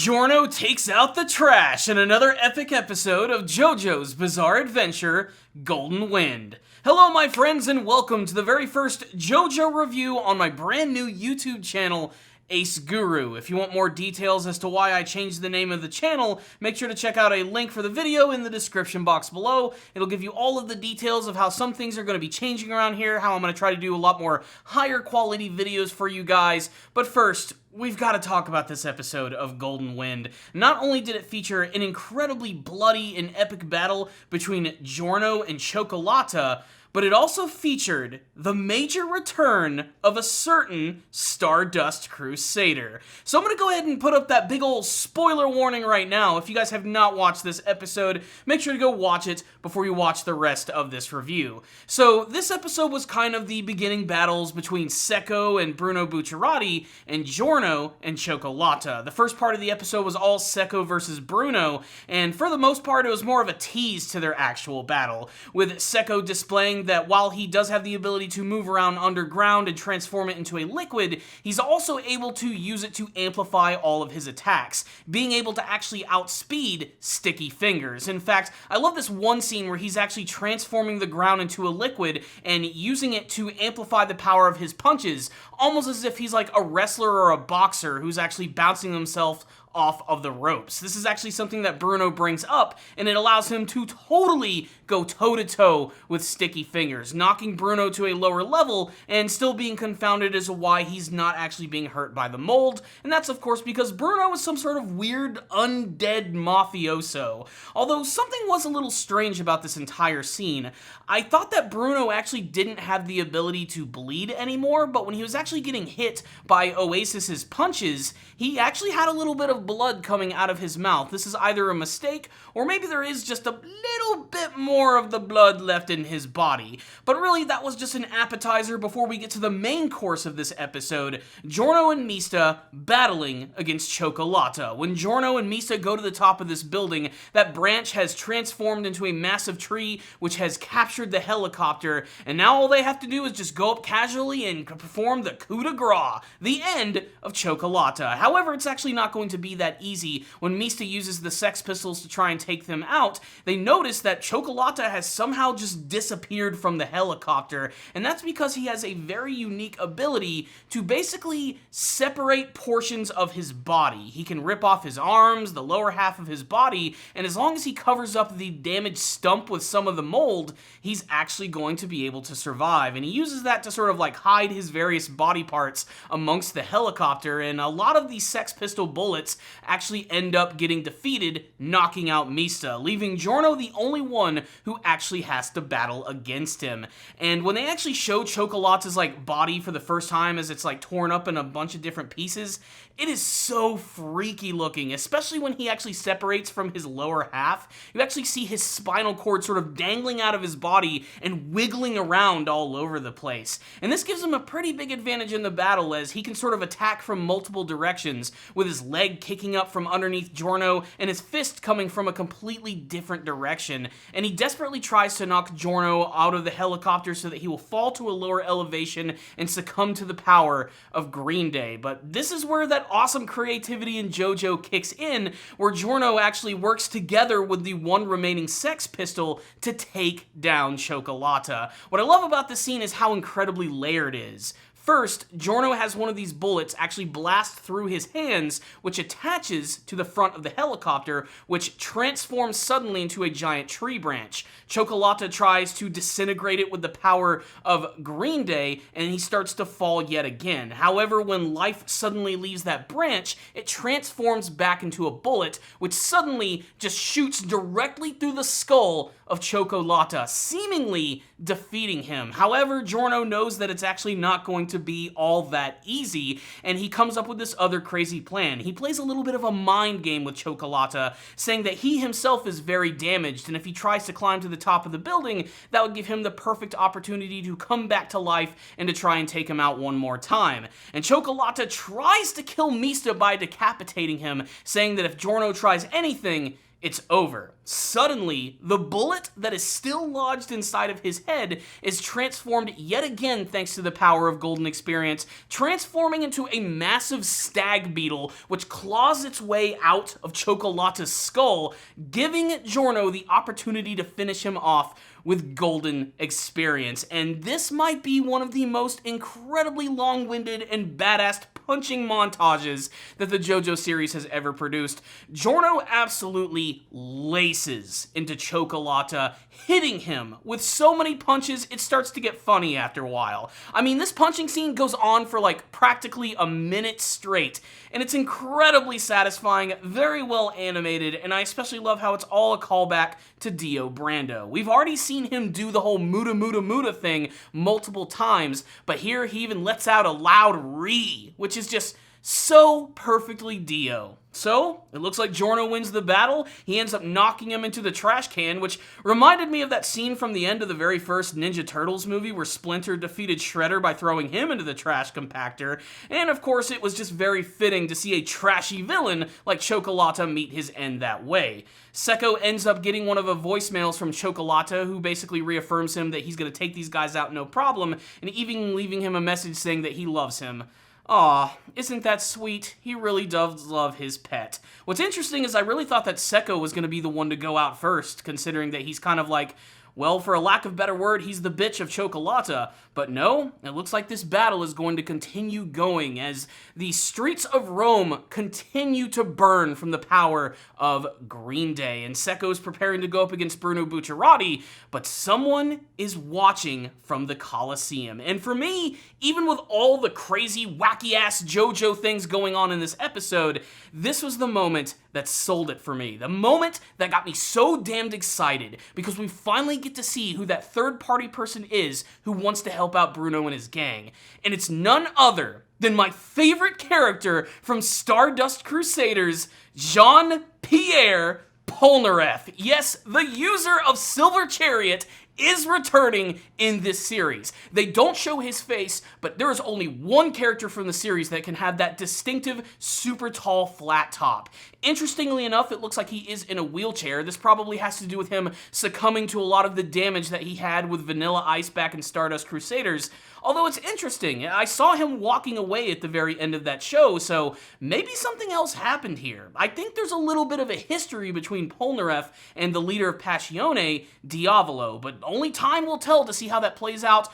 Giorno takes out the trash in another epic episode of JoJo's Bizarre Adventure, Golden Wind. Hello my friends and welcome to the very first JoJo review on my brand new YouTube channel, Ace Guru. If you want more details as to why I changed the name of the channel, make sure to check out a link for the video in the description box below. It'll give you all of the details of how some things are going to be changing around here, how I'm going to try to do a lot more higher quality videos for you guys. But first, we've got to talk about this episode of Golden Wind. Not only did it feature an incredibly bloody and epic battle between Giorno and Cioccolata, but it also featured the major return of a certain Stardust Crusader. So I'm going to go ahead and put up that big old spoiler warning right now. If you guys have not watched this episode, make sure to go watch it before you watch the rest of this review. So this episode was kind of the beginning battles between Secco and Bruno Bucciarati and Giorno and Cioccolata. The first part of the episode was all Secco versus Bruno, and for the most part it was more of a tease to their actual battle, with Secco displaying that while he does have the ability to move around underground and transform it into a liquid, he's also able to use it to amplify all of his attacks, being able to actually outspeed Sticky Fingers. In fact, I love this one scene where he's actually transforming the ground into a liquid and using it to amplify the power of his punches, almost as if he's like a wrestler or a boxer who's actually bouncing himself off of the ropes. This is actually something that Bruno brings up, and it allows him to totally go toe-to-toe with Sticky Fingers, knocking Bruno to a lower level and still being confounded as to why he's not actually being hurt by the mold, and that's of course because Bruno is some sort of weird undead mafioso. Although something was a little strange about this entire scene. I thought that Bruno actually didn't have the ability to bleed anymore, but when he was actually getting hit by Oasis's punches, he actually had a little bit of blood coming out of his mouth. This is either a mistake, or maybe there is just a little bit more of the blood left in his body. But really, that was just an appetizer before we get to the main course of this episode, Giorno and Mista battling against Cioccolata. When Giorno and Mista go to the top of this building, that branch has transformed into a massive tree, which has captured the helicopter, and now all they have to do is just go up casually and perform the coup de grace, the end of Cioccolata. However, it's actually not going to be that easy. When Mista uses the Sex Pistols to try and take them out, they notice that Cioccolata has somehow just disappeared from the helicopter, and that's because he has a very unique ability to basically separate portions of his body. He can rip off his arms, the lower half of his body, and as long as he covers up the damaged stump with some of the mold, he's actually going to be able to survive, and he uses that to sort of like hide his various body parts amongst the helicopter, and a lot of these Sex Pistol bullets actually end up getting defeated, knocking out Mista, leaving Giorno the only one who actually has to battle against him. And when they actually show Cioccolata's like body for the first time as it's like torn up in a bunch of different pieces, it is so freaky looking, especially when he actually separates from his lower half. You actually see his spinal cord sort of dangling out of his body and wiggling around all over the place. And this gives him a pretty big advantage in the battle as he can sort of attack from multiple directions, with his leg kicking up from underneath Giorno and his fist coming from a completely different direction. And he desperately tries to knock Giorno out of the helicopter so that he will fall to a lower elevation and succumb to the power of Green Day. But this is where that awesome creativity in JoJo kicks in, where Giorno actually works together with the one remaining Sex Pistol to take down Cioccolata. What I love about this scene is how incredibly layered it is. First, Giorno has one of these bullets actually blast through his hands, which attaches to the front of the helicopter, which transforms suddenly into a giant tree branch. Cioccolata tries to disintegrate it with the power of Green Day, and he starts to fall yet again. However, when life suddenly leaves that branch, it transforms back into a bullet, which suddenly just shoots directly through the skull of Cioccolata, seemingly defeating him. However, Giorno knows that it's actually not going to be all that easy, and he comes up with this other crazy plan. He plays a little bit of a mind game with Cioccolata, saying that he himself is very damaged, and if he tries to climb to the top of the building, that would give him the perfect opportunity to come back to life and to try and take him out one more time. And Cioccolata tries to kill Mista by decapitating him, saying that if Giorno tries anything, it's over. Suddenly, the bullet that is still lodged inside of his head is transformed yet again thanks to the power of Golden Experience, transforming into a massive stag beetle which claws its way out of Cioccolata's skull, giving Giorno the opportunity to finish him off with Golden Experience. And this might be one of the most incredibly long-winded and badass punching montages that the JoJo series has ever produced. Giorno absolutely laces into Cioccolata, hitting him with so many punches it starts to get funny after a while. I mean, this punching scene goes on for like practically a minute straight, and it's incredibly satisfying, very well animated, and I especially love how it's all a callback to Dio Brando. We've already seen him do the whole muda muda muda thing multiple times, but here he even lets out a loud "ree," which is just so perfectly Dio. So, it looks like Giorno wins the battle. He ends up knocking him into the trash can, which reminded me of that scene from the end of the very first Ninja Turtles movie where Splinter defeated Shredder by throwing him into the trash compactor. And of course, it was just very fitting to see a trashy villain like Cioccolata meet his end that way. Secco ends up getting one of the voicemails from Cioccolata, who basically reaffirms him that he's going to take these guys out no problem, and even leaving him a message saying that he loves him. Aw, isn't that sweet? He really does love his pet. What's interesting is I really thought that Secco was going to be the one to go out first, considering that he's kind of like, well, for a lack of a better word, he's the bitch of Cioccolata. But no, it looks like this battle is going to continue going as the streets of Rome continue to burn from the power of Green Day. And Secco's preparing to go up against Bruno Bucciarati, but someone is watching from the Colosseum. And for me, even with all the crazy, wacky-ass JoJo things going on in this episode, this was the moment that sold it for me. The moment that got me so damned excited, because we finally get to see who that third-party person is who wants to help out Bruno and his gang. And it's none other than my favorite character from Stardust Crusaders, Jean-Pierre Polnareff. Yes, the user of Silver Chariot is returning in this series. They don't show his face, but there is only one character from the series that can have that distinctive, super tall, flat top. Interestingly enough, it looks like he is in a wheelchair. This probably has to do with him succumbing to a lot of the damage that he had with Vanilla Ice back in Stardust Crusaders. Although it's interesting, I saw him walking away at the very end of that show, so maybe something else happened here. I think there's a little bit of a history between Polnareff and the leader of Passione, Diavolo, but only time will tell to see how that plays out.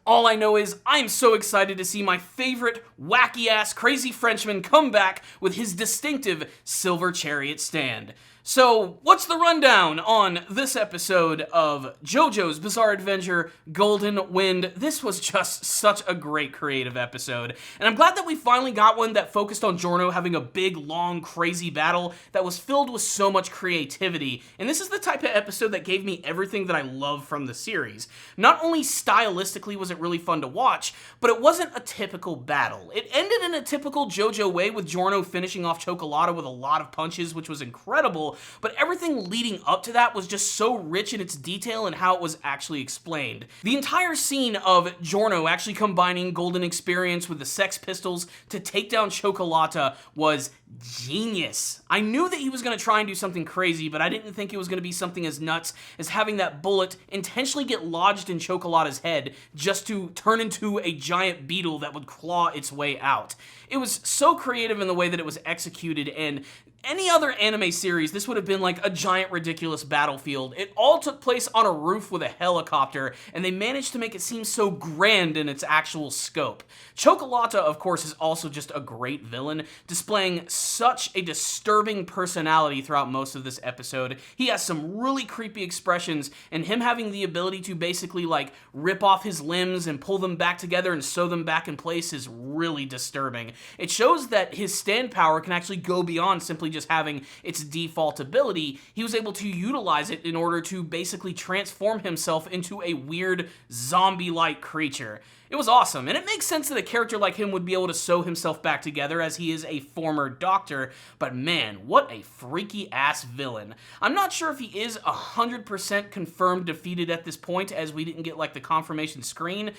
All I know is I'm so excited to see my favorite wacky-ass crazy Frenchman come back with his distinctive Silver Chariot stand. So, what's the rundown on this episode of JoJo's Bizarre Adventure Golden Wind? This was just such a great creative episode, and I'm glad that we finally got one that focused on Giorno having a big, long, crazy battle that was filled with so much creativity, and this is the type of episode that gave me everything that I love from the series. Not only stylistically was it really fun to watch, but it wasn't a typical battle. It ended in a typical JoJo way with Giorno finishing off Cioccolata with a lot of punches, which was incredible, but everything leading up to that was just so rich in its detail and how it was actually explained. The entire scene of Giorno actually combining Golden Experience with the Sex Pistols to take down Cioccolata was genius. I knew that he was going to try and do something crazy, but I didn't think it was going to be something as nuts as having that bullet intentionally get lodged in Cioccolata's head just to turn into a giant beetle that would claw its way out. It was so creative in the way that it was executed, and any other anime series, this would have been like a giant, ridiculous battlefield. It all took place on a roof with a helicopter, and they managed to make it seem so grand in its actual scope. Cioccolata, of course, is also just a great villain, displaying such a disturbing personality throughout most of this episode. He has some really creepy expressions, and him having the ability to basically like rip off his limbs and pull them back together and sew them back in place is really disturbing. It shows that his stand power can actually go beyond simply just having its default ability. He was able to utilize it in order to basically transform himself into a weird zombie-like creature. It was awesome, and it makes sense that a character like him would be able to sew himself back together as he is a former doctor, but man, what a freaky-ass villain. I'm not sure if he is 100% confirmed defeated at this point, as we didn't get like the confirmation screen.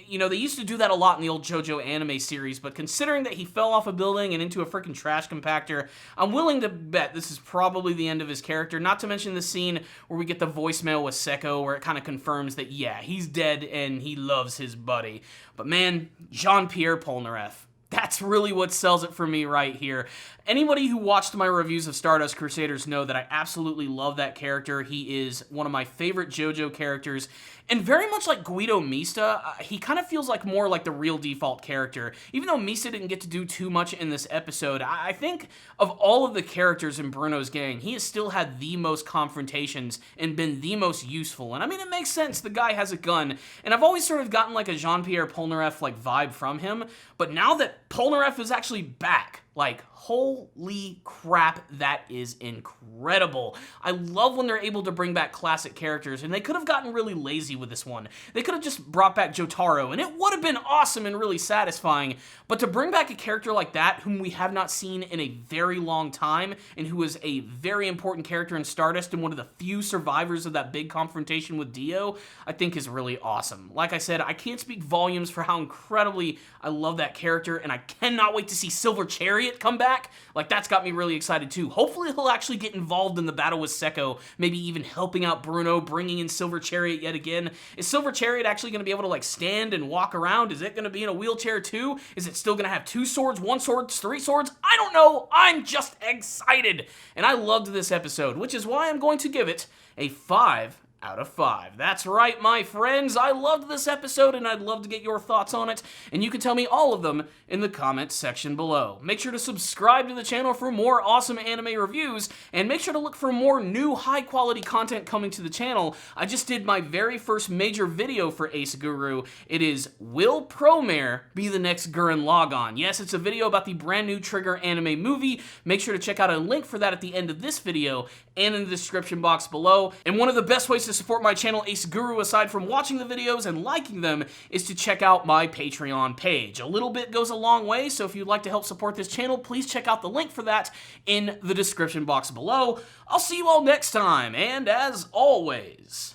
You know, they used to do that a lot in the old JoJo anime series, but considering that he fell off a building and into a freaking trash compactor, I'm willing willing to bet this is probably the end of his character, not to mention the scene where we get the voicemail with Sekko where it kind of confirms that, yeah, he's dead and he loves his buddy. But man, Jean-Pierre Polnareff. That's really what sells it for me right here. Anybody who watched my reviews of Stardust Crusaders know that I absolutely love that character. He is one of my favorite JoJo characters, and very much like Giorno and Mista, he kind of feels like more like the real default character. Even though Mista didn't get to do too much in this episode, I think of all of the characters in Bruno's gang, he has still had the most confrontations and been the most useful. And I mean, it makes sense, the guy has a gun, and I've always sort of gotten like a Jean-Pierre Polnareff like vibe from him, but now that Polnareff is actually back, like, holy crap, that is incredible. I love when they're able to bring back classic characters, and they could have gotten really lazy with this one. They could have just brought back Jotaro, and it would have been awesome and really satisfying, but to bring back a character like that, whom we have not seen in a very long time, and who is a very important character in Stardust and one of the few survivors of that big confrontation with Dio, I think is really awesome. Like I said, I can't speak volumes for how incredibly I love that character, and I cannot wait to see Silver Chariot come back. Like, that's got me really excited too. Hopefully he'll actually get involved in the battle with Sekko, maybe even helping out Bruno, bringing in Silver Chariot yet again. Is Silver Chariot actually going to be able to, like, stand and walk around? Is it going to be in a wheelchair too? Is it still going to have 2 swords, 1 sword, 3 swords? I don't know. I'm just excited. And I loved this episode, which is why I'm going to give it a 5 out of 5. That's right, my friends. I loved this episode, and I'd love to get your thoughts on it, and you can tell me all of them in the comments section below. Make sure to subscribe to the channel for more awesome anime reviews, and make sure to look for more new high-quality content coming to the channel. I just did my very first major video for Ace Guru. It is, Will Promare be the next Gurren Lagann? Yes, it's a video about the brand new Trigger anime movie. Make sure to check out a link for that at the end of this video and in the description box below. And one of the best ways to support my channel, Ace Guru, aside from watching the videos and liking them, is to check out my Patreon page. A little bit goes a long way, so if you'd like to help support this channel, please check out the link for that in the description box below. I'll see you all next time, and as always,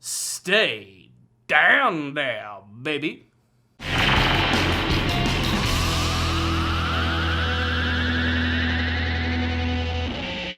stay down there, baby.